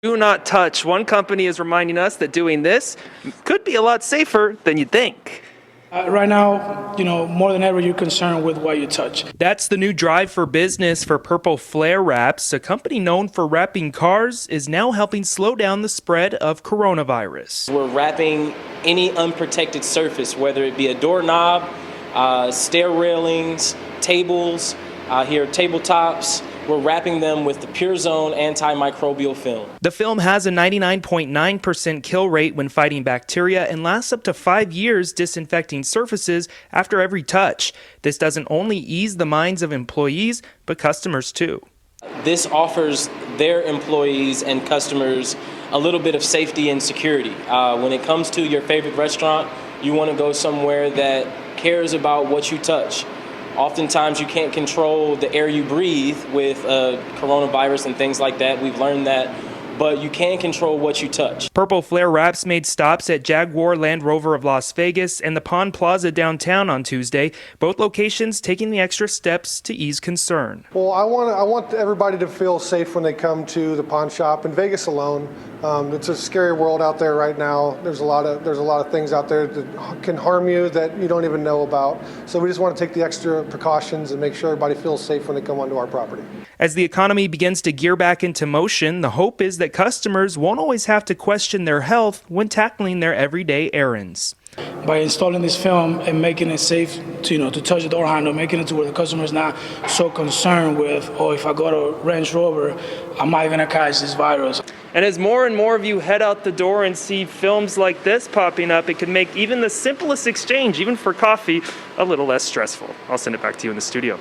Do not touch. One company is reminding us that doing this could be a lot safer than you'd think. Right now, more than ever, you're concerned with what you touch. That's the new drive for business for Purple Flare Wraps. A company known for wrapping cars is now helping slow down the spread of coronavirus. We're wrapping any unprotected surface, whether it be a doorknob, stair railings, tables, tabletops. We're wrapping them with the Pure Zone antimicrobial film. The film has a 99.9% kill rate when fighting bacteria and lasts up to 5 years disinfecting surfaces after every touch. This doesn't only ease the minds of employees, but customers too. This offers their employees and customers a little bit of safety and security. When it comes to your favorite restaurant, you want to go somewhere that cares about what you touch. Oftentimes you can't control the air you breathe with coronavirus and things like that. We've learned that. But you can control what you touch. Purple Flare Wraps made stops at Jaguar Land Rover of Las Vegas and the Plaza downtown on Tuesday, both locations taking the extra steps to ease concern. Well, I want everybody to feel safe when they come to the pawn shop in Vegas alone. It's a scary world out there right now. There's a lot of things out there that can harm you that you don't even know about. So we just want to take the extra precautions and make sure everybody feels safe when they come onto our property. As the economy begins to gear back into motion, the hope is that customers won't always have to question their health when tackling their everyday errands. By installing this film and making it safe to touch the door handle, making it to where the customer is not so concerned with, oh, if I go to Range Rover, am I going to catch this virus? And as more and more of you head out the door and see films like this popping up, it can make even the simplest exchange, even for coffee, a little less stressful. I'll send it back to you in the studio.